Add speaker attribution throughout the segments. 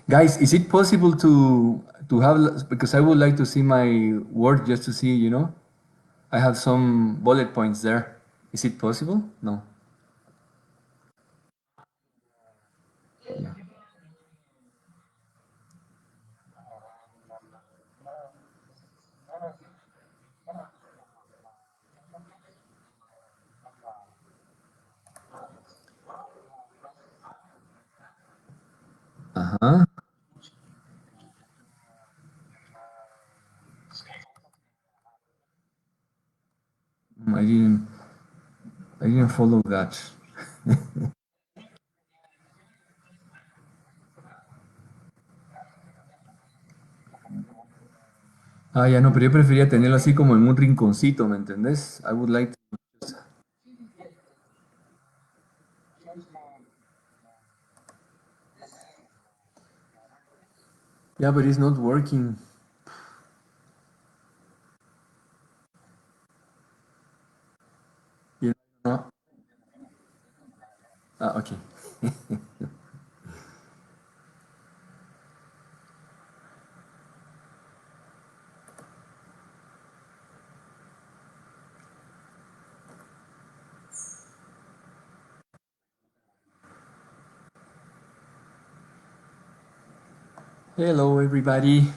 Speaker 1: Guys, is it possible to have, because I would like to see my work just to see, I have some bullet points there. Is it possible? No. Yeah. Uh-huh. I didn't follow that. Ah, ya no, pero yo prefería tenerlo así como en un rinconcito, ¿me entendés? I would like to... Yeah, but it's not working. You know? Ah, okay. Hello, everybody.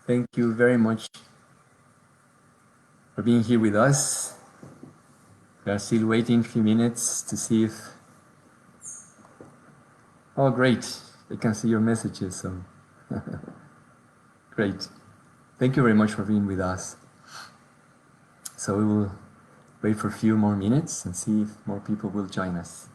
Speaker 1: Thank you very much for being here with us. We are still waiting a few minutes to see if... Oh, great. I can see your messages, so great. Thank you very much for being with us. So we will wait for a few more minutes and see if more people will join us.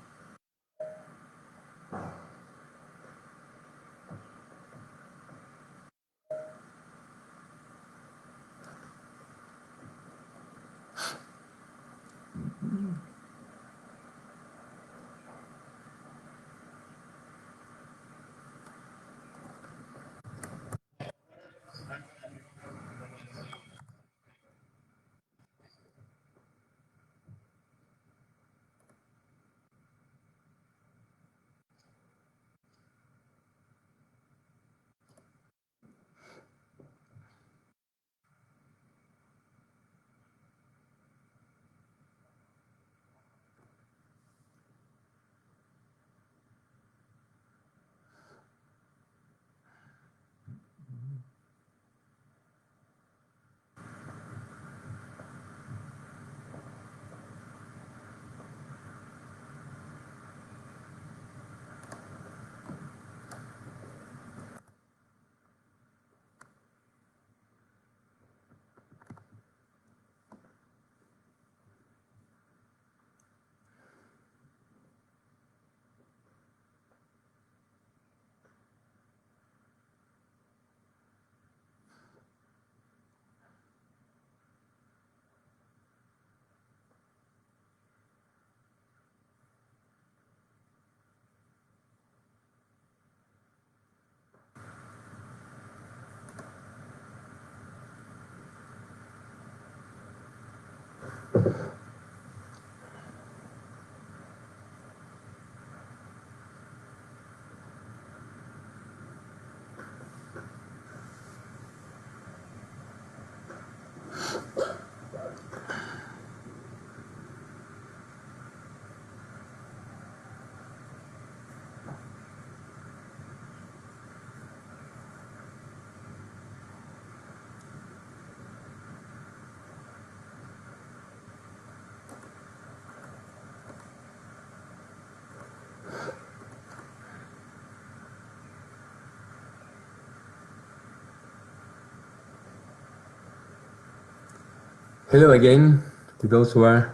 Speaker 1: Hello again to those who are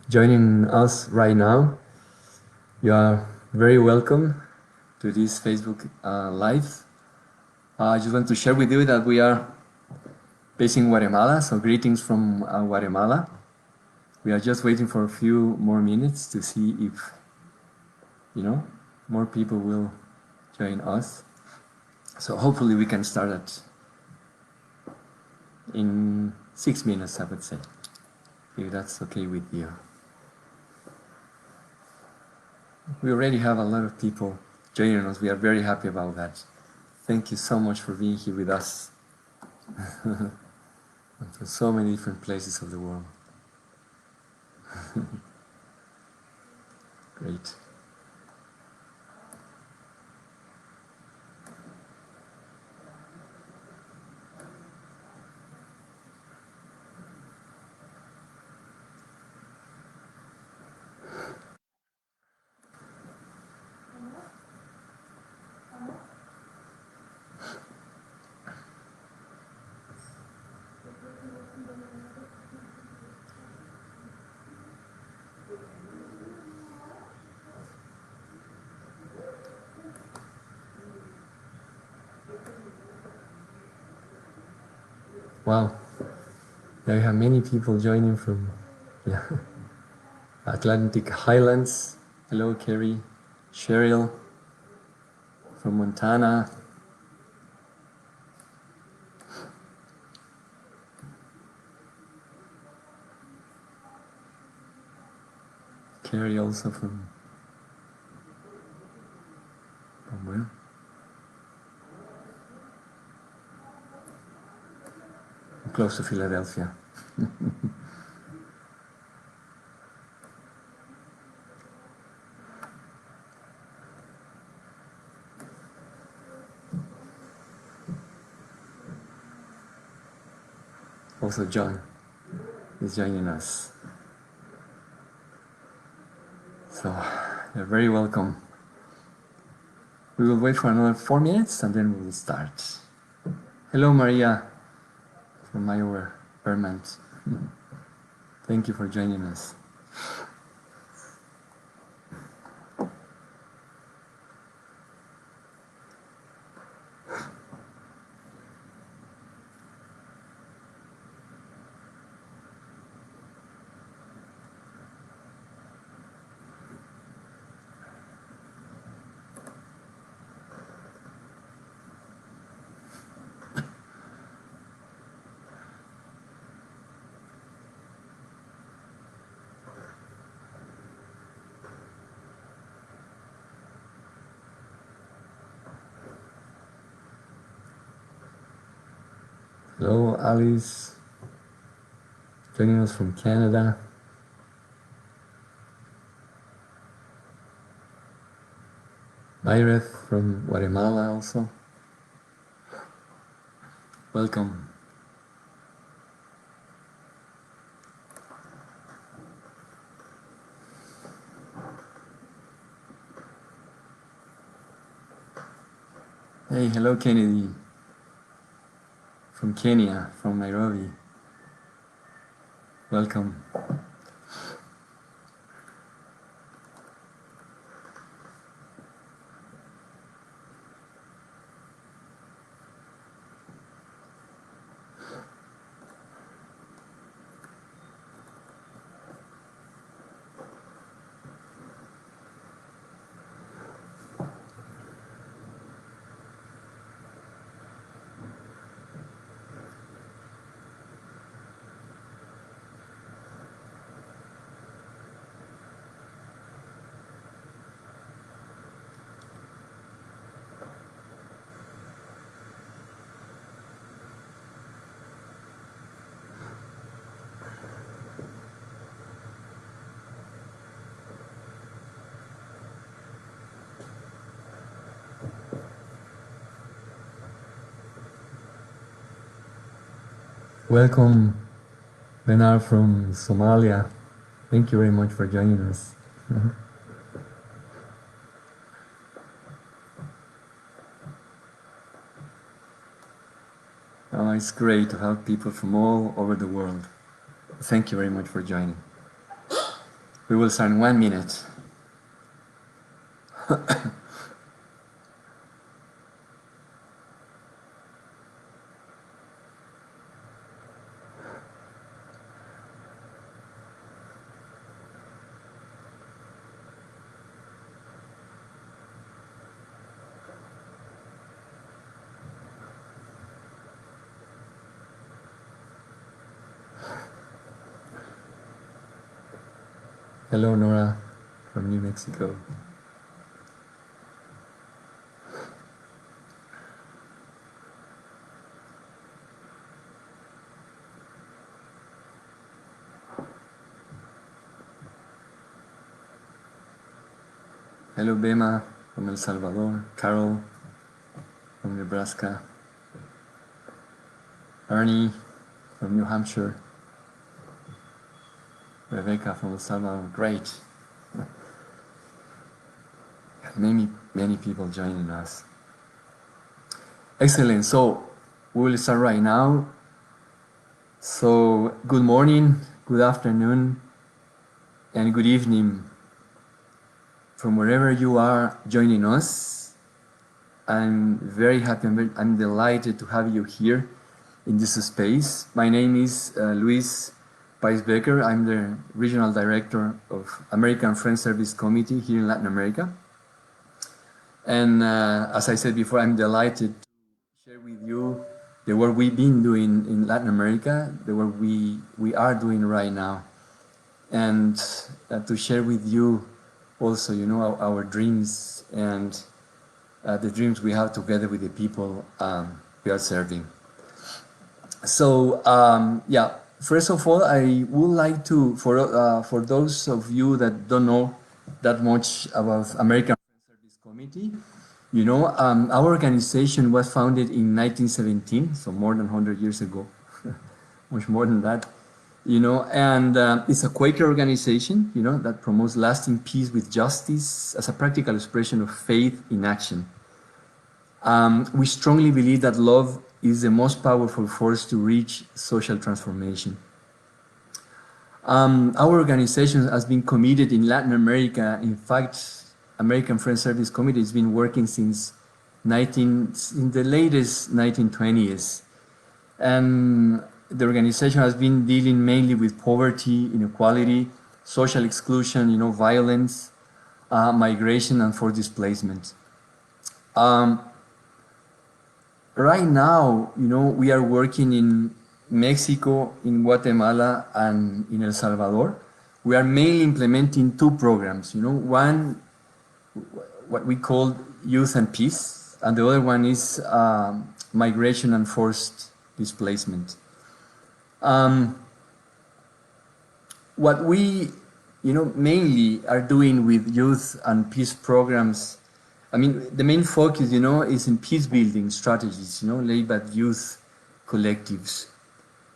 Speaker 1: joining us right now. You are very welcome to this Facebook Live. I just want to share with you that we are based in Guatemala, so greetings from Guatemala. We are just waiting for a few more minutes to see if, more people will join us. So hopefully we can start in 6 minutes, I would say, if that's okay with you. We already have a lot of people joining us. We are very happy about that. Thank you so much for being here with us and from so many different places of the world. Great. Wow. There have many people joining from Atlantic Highlands. Hello, Kerry. Cheryl from Montana. Kerry also from where? Close to Philadelphia. Also John is joining us. So you're very welcome. We will wait for another 4 minutes and then we will start. Hello, Maria from Iowa, Vermont. Thank you for joining us. Hello, Alice, joining us from Canada. Myreth from Guatemala also. Welcome. Hey, hello, Kennedy from Kenya, from Nairobi. Welcome. Welcome, Benar from Somalia. Thank you very much for joining us. Oh, it's great to have people from all over the world. Thank you very much for joining. We will start in 1 minute. Hello, Nora from New Mexico. Hello, Bema from El Salvador. Carol from Nebraska. Ernie from New Hampshire. Rebecca from El Salvador. Great. Many people joining us. Excellent. So we will start right now. So good morning, good afternoon, and good evening from wherever you are joining us. I'm very happy, I'm delighted to have you here in this space. My name is Luis Paiz Bekker. I'm the Regional Director of American Friends Service Committee here in Latin America. And as I said before, I'm delighted to share with you the work we've been doing in Latin America, the work we are doing right now, and to share with you also, our dreams and the dreams we have together with the people we are serving. So, first of all, I would like to, for those of you that don't know that much about American Friends Service Committee, our organization was founded in 1917, so more than 100 years ago, much more than that, and it's a Quaker organization, that promotes lasting peace with justice as a practical expression of faith in action. We strongly believe that love is the most powerful force to reach social transformation. Our organization has been committed in Latin America. In fact, American Friends Service Committee has been working since in the latest 1920s. And the organization has been dealing mainly with poverty, inequality, social exclusion, violence, migration, and forced displacement. Right now, we are working in Mexico, in Guatemala, and in El Salvador. We are mainly implementing two programs, one, what we call Youth and Peace, and the other one is Migration and Forced Displacement. What we, mainly are doing with youth and peace programs, the main focus, is in peace building strategies, led by youth collectives.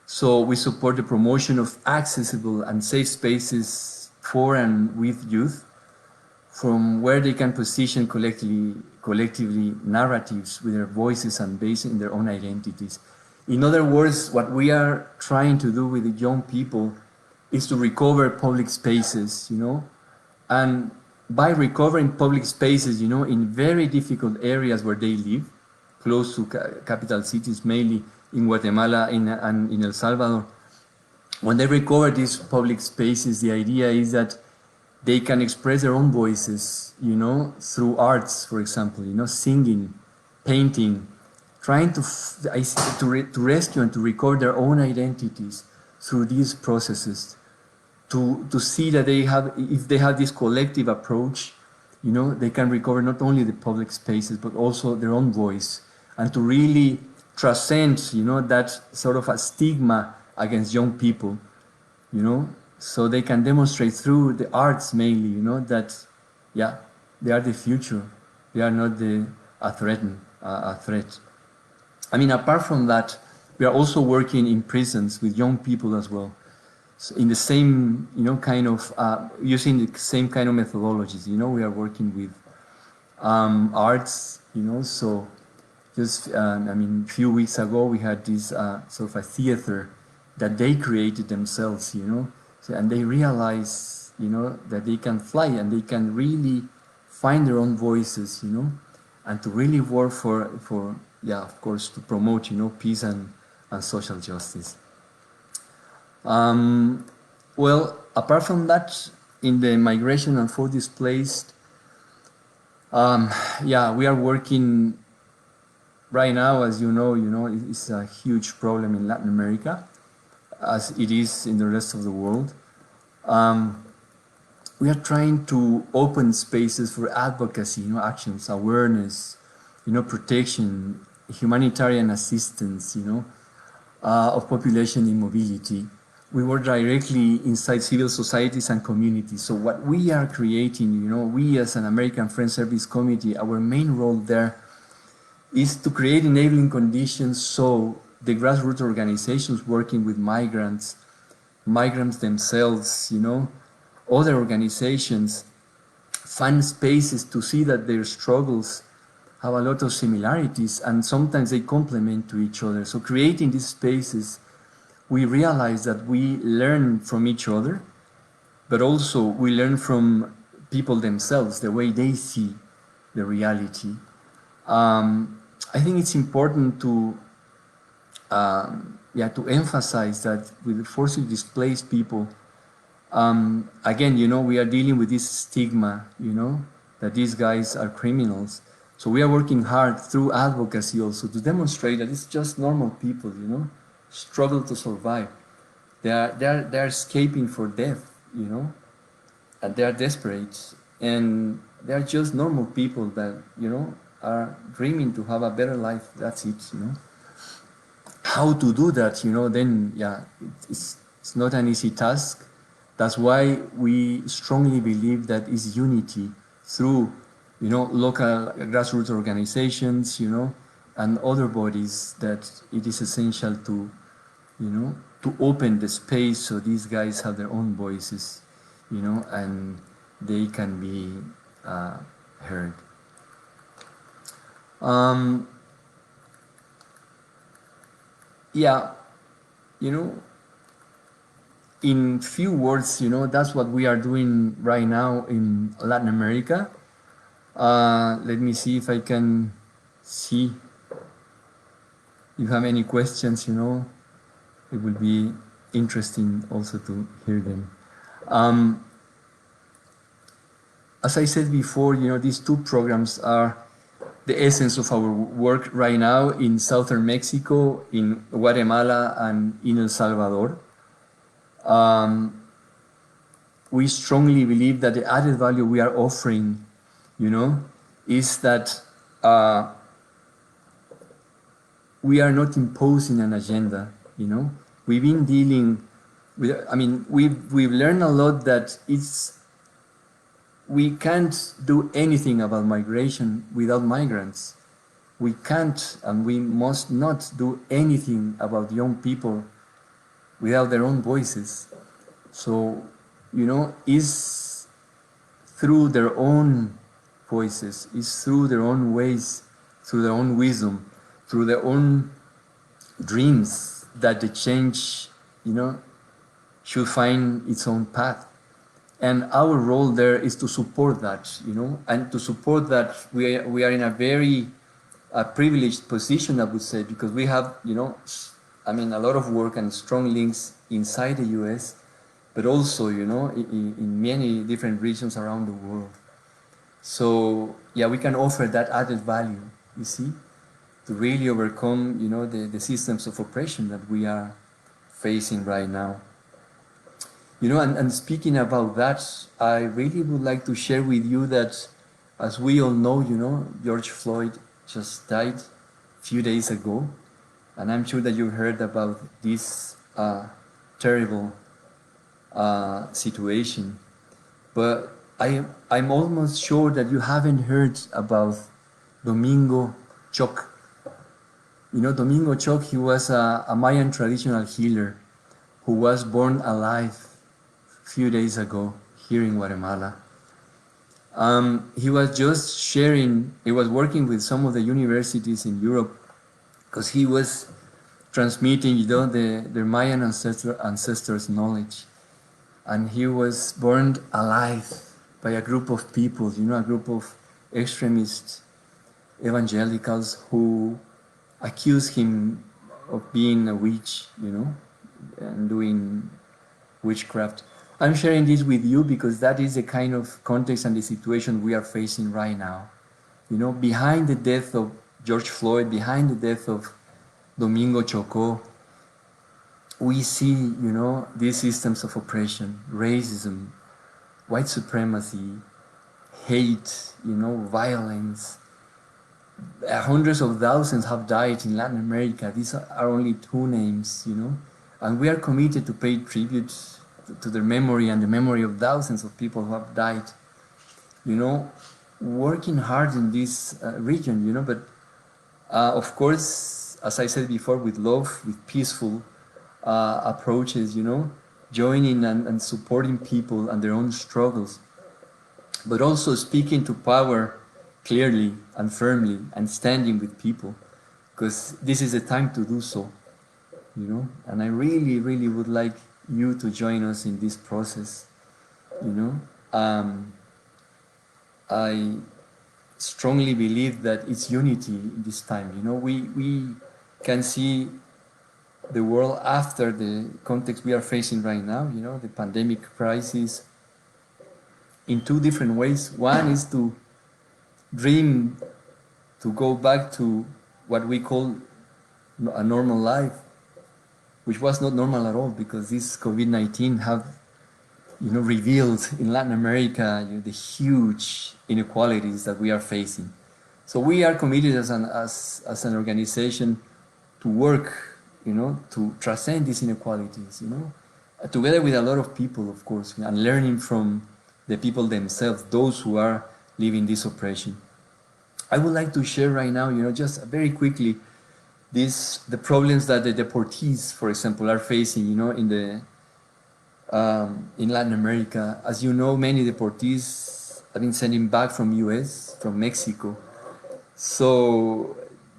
Speaker 1: So we support the promotion of accessible and safe spaces for and with youth, from where they can position collectively narratives with their voices and based in their own identities. In other words, what we are trying to do with the young people is to recover public spaces, and by recovering public spaces, in very difficult areas where they live, close to capital cities, mainly in Guatemala and in El Salvador. When they recover these public spaces, the idea is that they can express their own voices, through arts, for example, singing, painting, trying to rescue and to recover their own identities through these processes. To see that if they have this collective approach, they can recover not only the public spaces, but also their own voice, and to really transcend, that sort of a stigma against young people, so they can demonstrate through the arts mainly, that, they are the future. They are not a threat. Apart from that, we are also working in prisons with young people as well. So in the same, using the same kind of methodologies, we are working with arts, so just, a few weeks ago we had this sort of a theater that they created themselves, and they realize, that they can fly and they can really find their own voices, and to really work for of course, to promote, peace and social justice. Well, apart from that, in the migration and forced displaced, we are working right now, as you know, it's a huge problem in Latin America, as it is in the rest of the world. We are trying to open spaces for advocacy, actions, awareness, protection, humanitarian assistance, of population in mobility. we work directly inside civil societies and communities. So what we are creating, you know, we as an American Friends Service Committee, our main role there is to create enabling conditions so the grassroots organizations working with migrants, migrants themselves, you know, other organizations find spaces to see that their struggles have a lot of similarities and sometimes they complement to each other. So creating these spaces, we realize that we learn from each other, but also we learn from people themselves, the way they see the reality. I think it's important to to emphasize that with the forcibly displaced people, again, you know, we are dealing with this stigma, you know, that these guys are criminals. So we are working hard through advocacy also to demonstrate that it's just normal people, you know, struggle to survive. They're escaping for death, you know, and they are desperate, and they're just normal people that, you know, are dreaming to have a better life. That's it, you know. How to do that, you know, then it's not an easy task. That's why we strongly believe that is unity through, you know, local grassroots organizations, you know, and other bodies, that it is essential to, you know, to open the space so these guys have their own voices, you know, and they can be heard. Yeah, you know, in few words, you know, that's what we are doing right now in Latin America. Let me see if I can see if you have any questions, you know, it will be interesting also to hear them. As I said before, you know, these two programs are the essence of our work right now in southern Mexico, in Guatemala, and in El Salvador. We strongly believe that the added value we are offering, you know, is that we are not imposing an agenda, you know. We've been dealing with, I mean, we've learned a lot that we can't do anything about migration without migrants. We can't and we must not do anything about young people without their own voices. So, you know, it's through their own voices, it's through their own ways, through their own wisdom, through their own dreams that the change, you know, should find its own path. And our role there is to support that, you know, and to support that we are in a very privileged position, I would say, because we have, you know, I mean, a lot of work and strong links inside the US, but also, you know, in many different regions around the world. So, yeah, we can offer that added value, you see, to really overcome, you know, the systems of oppression that we are facing right now. You know, and speaking about that, I really would like to share with you that, as we all know, you know, George Floyd just died a few days ago, and I'm sure that you heard about this terrible situation. But I'm almost sure that you haven't heard about Domingo Choc. You know, Domingo Choc, he was a Mayan traditional healer who was born alive few days ago here in Guatemala. He was just sharing, he was working with some of the universities in Europe because he was transmitting, you know, their Mayan ancestors' knowledge. And he was burned alive by a group of people, you know, a group of extremist evangelicals who accused him of being a witch, you know, and doing witchcraft. I'm sharing this with you because that is the kind of context and the situation we are facing right now. You know, behind the death of George Floyd, behind the death of Domingo Choco, we see, you know, these systems of oppression, racism, white supremacy, hate, you know, violence. Hundreds of thousands have died in Latin America. These are only two names, you know. And we are committed to pay tribute to their memory and the memory of thousands of people who have died, you know, working hard in this region, you know, but of course, as I said before, with love, with peaceful approaches, you know, joining and supporting people and their own struggles, but also speaking to power clearly and firmly and standing with people, because this is the time to do so, you know. And I really, really would like you to join us in this process, you know. I strongly believe that it's unity in this time, you know. We can see the world after the context we are facing right now, you know, the pandemic crisis, in two different ways. One is to dream to go back to what we call a normal life, which was not normal at all, because this COVID-19 have, you know, revealed in Latin America, you know, the huge inequalities that we are facing. So we are committed as an organization to work, you know, to transcend these inequalities, you know, together with a lot of people, of course, and learning from the people themselves, those who are living this oppression. I would like to share right now, you know, just very quickly, the problems that the deportees, for example, are facing, you know, in Latin America. As you know, many deportees have been sending back from US, from Mexico. So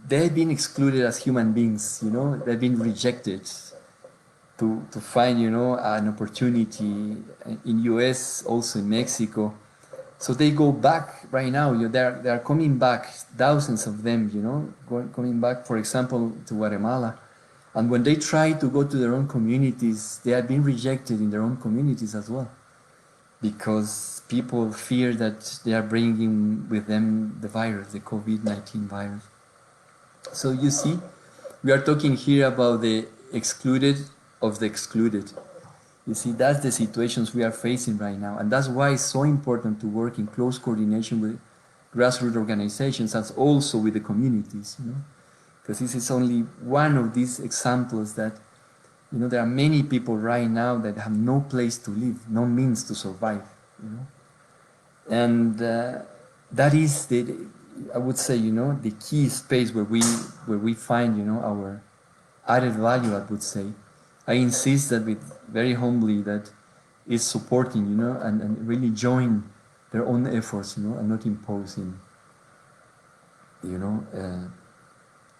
Speaker 1: they've been excluded as human beings, you know, they've been rejected to find, you know, an opportunity in US, also in Mexico. So they go back right now, you know, they are coming back, thousands of them, you know, coming back, for example, to Guatemala. And when they try to go to their own communities, they are being rejected in their own communities as well, because people fear that they are bringing with them the virus, the COVID-19 virus. So you see, we are talking here about the excluded of the excluded. You see, that's the situations we are facing right now. And that's why it's so important to work in close coordination with grassroots organizations and also with the communities, you know, because this is only one of these examples that, you know, there are many people right now that have no place to live, no means to survive, you know. And that is I would say, you know, the key space where we find, you know, our added value, I would say. I insist that very humbly that is supporting, you know, and really join their own efforts, you know, and not imposing, you know,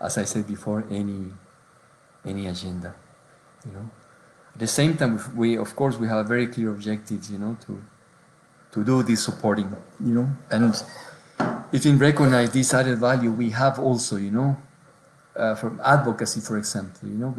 Speaker 1: as I said before, any agenda, you know. At the same time, we of course we have very clear objectives, you know, to do this supporting, you know, and if you recognize this added value, we have also, you know, from advocacy, for example, you know,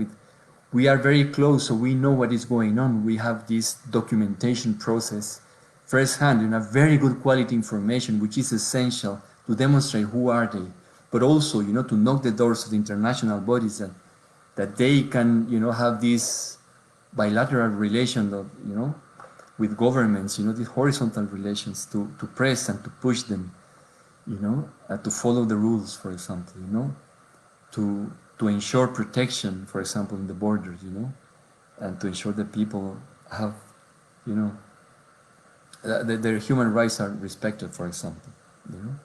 Speaker 1: we are very close, so we know what is going on. We have this documentation process firsthand, you know, very good quality information, which is essential to demonstrate who are they, but also, you know, to knock the doors of the international bodies that they can, you know, have this bilateral relation of, you know, with governments, you know, these horizontal relations to press and to push them, you know, to follow the rules, for example, you know, to ensure protection, for example, in the borders, you know, and to ensure that people have, you know, their human rights are respected, for example, you know.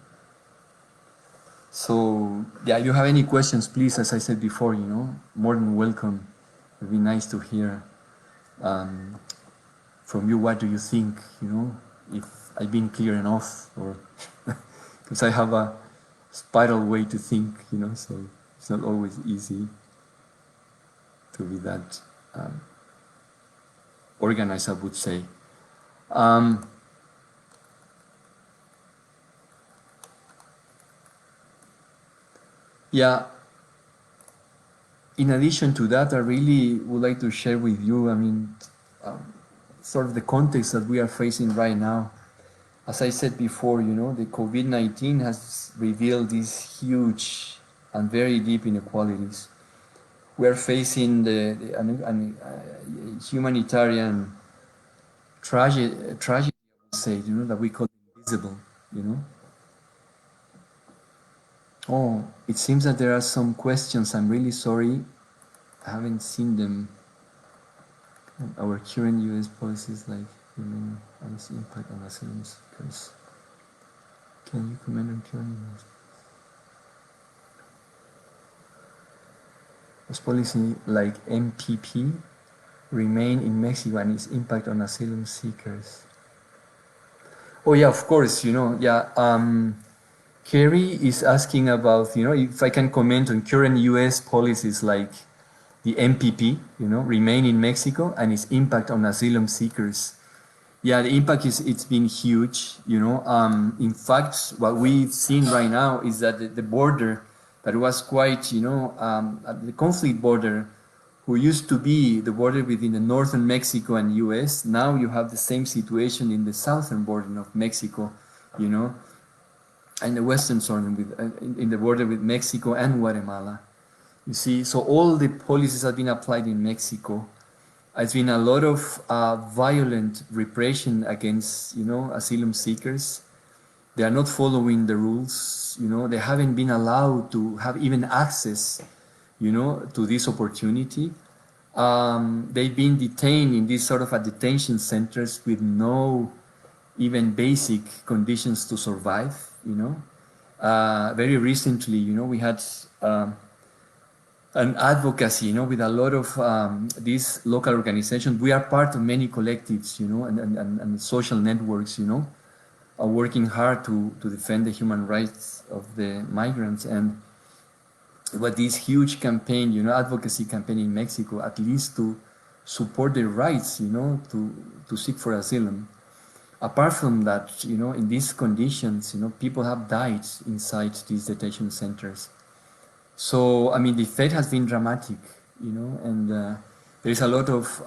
Speaker 1: So, yeah, if you have any questions, please, as I said before, you know, more than welcome. It would be nice to hear from you, what do you think, you know, if I've been clear enough, or because I have a spiral way to think, you know, so it's not always easy to be that organized, I would say. Yeah, in addition to that, I really would like to share with you, I mean, sort of the context that we are facing right now. As I said before, you know, the COVID-19 has revealed these huge and very deep inequalities. We are facing the humanitarian tragedy, I would say, you know, that we call invisible, you know. Oh, it seems that there are some questions. I'm really sorry. I haven't seen them. And our current U.S. policies like remain and its impact on asylum seekers. Can you comment on current U.S. policy like MPP remain in Mexico and its impact on asylum seekers? Oh yeah, of course, yeah. Kerry is asking about, if I can comment on current U.S. policies like the MPP, remain in Mexico and its impact on asylum seekers. Yeah, the impact it's been huge, in fact, what we've seen right now is that the border that was quite, the conflict border, who used to be the border between the northern Mexico and US, now you have the same situation in the southern border of Mexico, and the western southern in the border with Mexico and Guatemala. You see, so all the policies have been applied in Mexico. There's been a lot of violent repression against, asylum seekers. They are not following the rules, they haven't been allowed to have even access, to this opportunity. They've been detained in these sort of detention centers with no even basic conditions to survive, Very recently, we had an advocacy, with a lot of these local organizations. We are part of many collectives, and social networks, are working hard to defend the human rights of the migrants. And what this huge campaign, advocacy campaign in Mexico, at least to support their rights, to seek for asylum. Apart from that, in these conditions, people have died inside these detention centers. So, I mean, the effect has been dramatic, and there is a lot of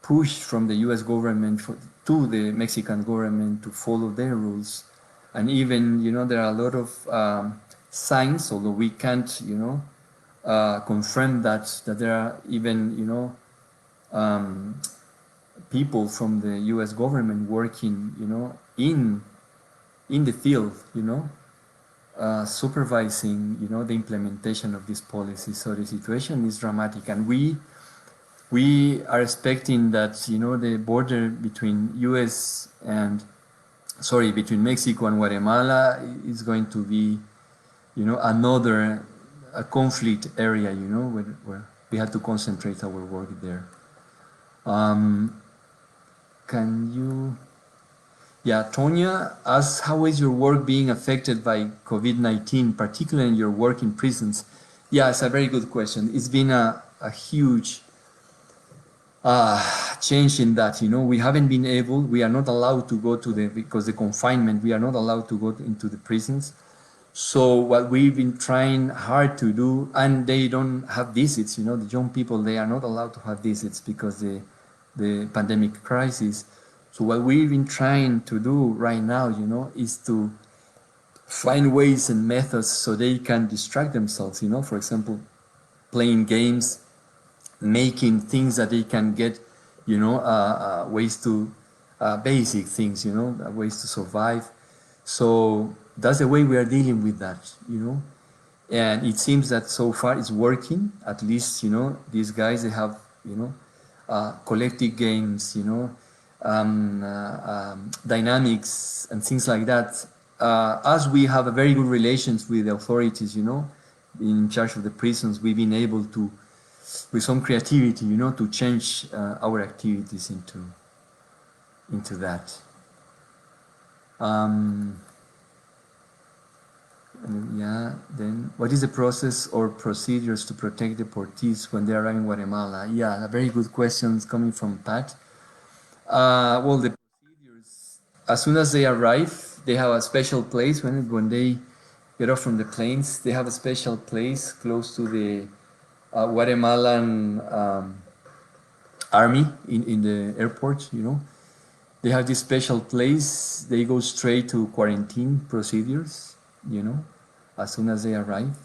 Speaker 1: push from the U.S. government to the Mexican government to follow their rules. And even, there are a lot of signs, although we can't, confirm that there are even, people from the U.S. government working, in the field, supervising, the implementation of this policy. So the situation is dramatic, and we are expecting that, the border between between Mexico and Guatemala is going to be, another conflict area, where we have to concentrate our work there. Can you? Yeah, Tonya asks, how is your work being affected by COVID-19, particularly in your work in prisons? Yeah, it's a very good question. It's been a huge change in that, we haven't been able, we are not allowed to go to because the confinement, we are not allowed to go into the prisons. So what we've been trying hard to do, and they don't have visits, the young people, they are not allowed to have visits because the pandemic crisis. So what we've been trying to do right now, is to find ways and methods so they can distract themselves, for example, playing games, making things that they can get, ways to, basic things, ways to survive. So that's the way we are dealing with that, and it seems that so far it's working. At least, these guys, they have, collective games, dynamics and things like that. As we have a very good relations with the authorities, in charge of the prisons, we've been able to, with some creativity, to change our activities into that. Yeah, then what is the process or procedures to protect deportees when they arrive in Guatemala? Yeah, a very good question coming from Pat. Well, the procedures, as soon as they arrive, they have a special place. When they get off from the planes, they have a special place close to the Guatemalan army in the airport, They have this special place. They go straight to quarantine procedures, as soon as they arrive.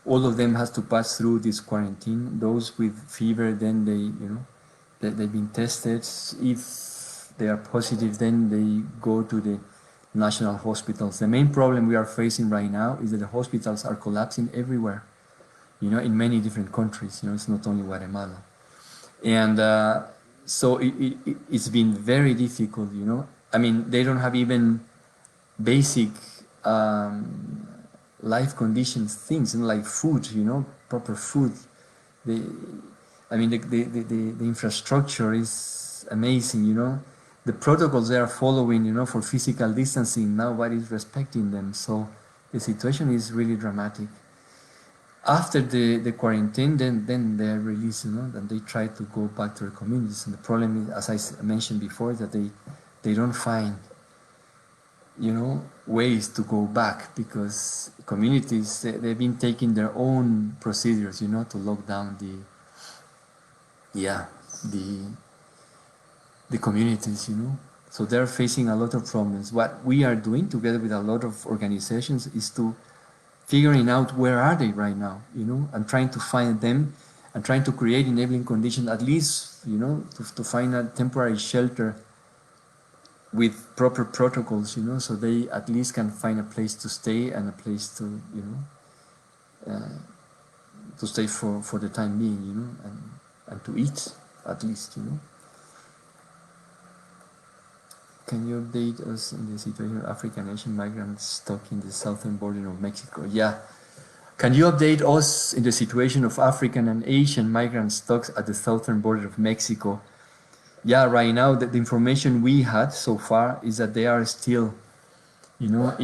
Speaker 1: All of them has to pass through this quarantine. Those with fever, then they've been tested. If they are positive, then they go to the national hospitals. The main problem we are facing right now is that the hospitals are collapsing everywhere, in many different countries. It's not only Guatemala. And so it's been very difficult, you know. I mean, they don't have even basic um, life conditions things, you know, like food, you know, proper food. They, I mean, the infrastructure is amazing, you know. The protocols they are following, you know, for physical distancing, nobody's respecting them. So the situation is really dramatic. After the quarantine, then they are released, you know, and they try to go back to their communities. And the problem is, as I mentioned before, that they don't find, you know, ways to go back because communities, they've been taking their own procedures, you know, to lock down yeah, the the communities, you know. So they're facing a lot of problems. What we are doing together with a lot of organizations is to figuring out where are they right now, you know, and trying to find them and trying to create enabling conditions, at least, you know, to find a temporary shelter with proper protocols, you know, so they at least can find a place to stay and a place to, you know, to stay for the time being, you know, and to eat at least, you know. Can you update us in the situation of African Asian migrants stuck in the southern border of Mexico? Yeah. Can you update us in the situation of African and Asian migrants stuck at the southern border of Mexico? Yeah, right now the information we had so far is that they are still, you know,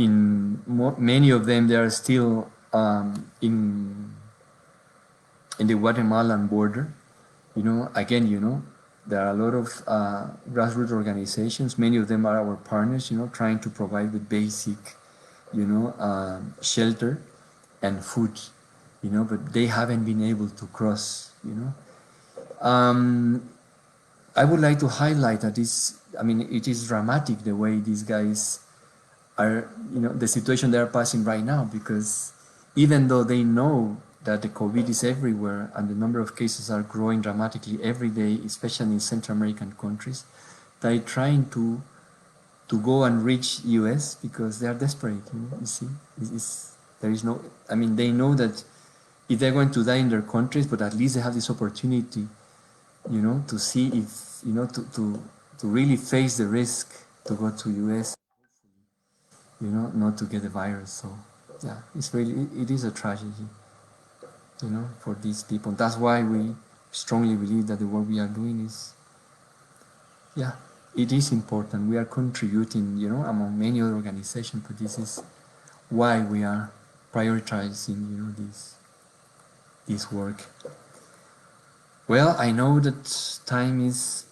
Speaker 1: many of them, they are still in the Guatemalan border. You know, again, you know, there are a lot of grassroots organizations. Many of them are our partners, you know, trying to provide with basic, you know, shelter and food, you know, but they haven't been able to cross, you know. I would like to highlight that I mean, it is dramatic the way these guys are, you know, the situation they are passing right now, because even though they know that the COVID is everywhere and the number of cases are growing dramatically every day, especially in Central American countries, they're trying to go and reach US because they are desperate, you know, you see. There is no, I mean, they know that if they're going to die in their countries, but at least they have this opportunity, you know, to see if, you know, to really face the risk to go to US, you know, not to get the virus. So yeah, it's really, it is a tragedy, you know, for these people. That's why we strongly believe that the work we are doing is, yeah, it is important. We are contributing, you know, among many other organizations, but this is why we are prioritizing, you know, this work. Well, I know that time is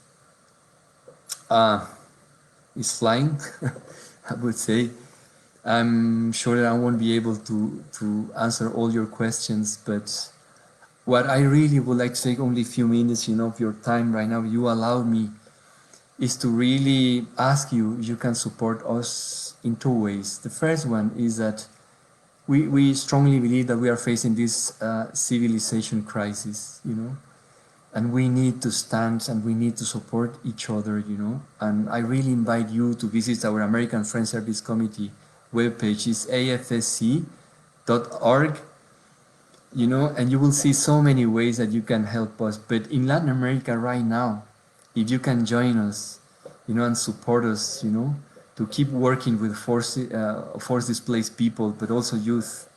Speaker 1: flying, I would say. I'm sure that I won't be able to answer all your questions, but what I really would like to take only a few minutes, you know, of your time right now, you allow me, is to really ask you if you can support us in two ways. The first one is that we strongly believe that we are facing this civilization crisis, you know, and we need to stand and we need to support each other, you know. And I really invite you to visit our American Friends Service Committee webpage. It's afsc.org, you know, and you will see so many ways that you can help us. But in Latin America right now, if you can join us, you know, and support us, you know, to keep working with force displaced people, but also youth,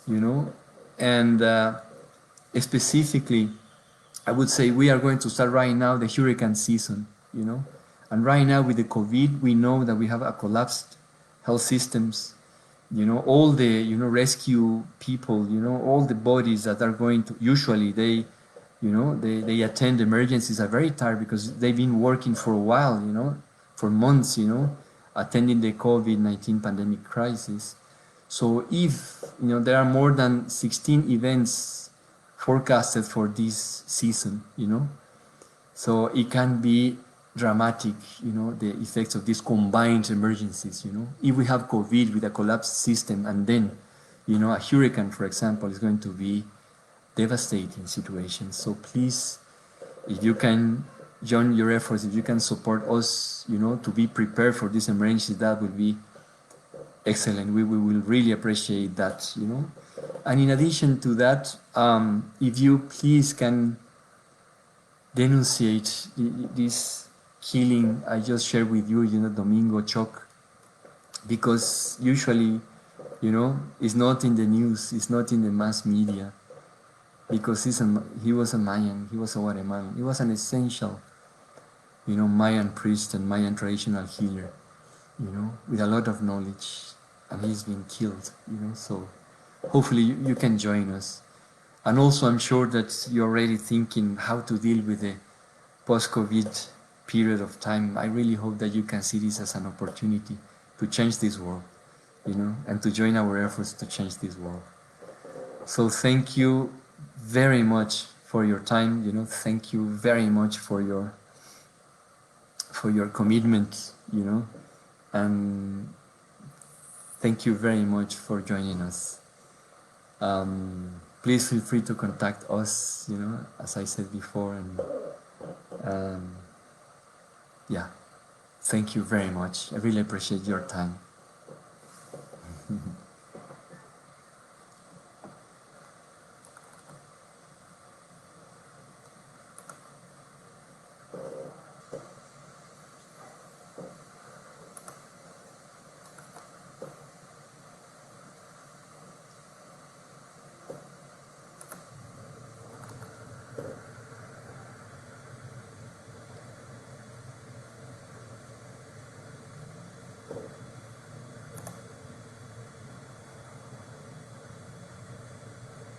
Speaker 1: you know, and specifically, I would say we are going to start right now the hurricane season, you know, and right now with the COVID, we know that we have a collapsed health systems, you know, all the, you know, rescue people, you know, all the bodies that are going to, usually they, you know, they attend emergencies are very tired because they've been working for a while, you know, for months, you know, attending the COVID-19 pandemic crisis. So if, you know, there are more than 16 events forecasted for this season, you know, so it can be dramatic, you know, the effects of these combined emergencies, you know. If we have COVID with a collapsed system and then, you know, a hurricane, for example, is going to be devastating situation. So please, if you can join your efforts, if you can support us, you know, to be prepared for this emergency, that would be excellent. We will really appreciate that, you know. And in addition to that, if you please can denunciate this killing I just shared with you, Domingo Choc, because usually, it's not in the news, it's not in the mass media, because he was a Mayan, he was a Guatemalan, he was an essential, Mayan priest and Mayan traditional healer, with a lot of knowledge, and he's been killed, so hopefully you can join us. And also I'm sure that you're already thinking how to deal with the post-COVID period of time. I really hope that you can see this as an opportunity to change this world, and to join our efforts to change this world. So thank you very much for your time, thank you very much for your commitment, and thank you very much for joining us. Please feel free to contact us, as I said before, and yeah, thank you very much. I really appreciate your time.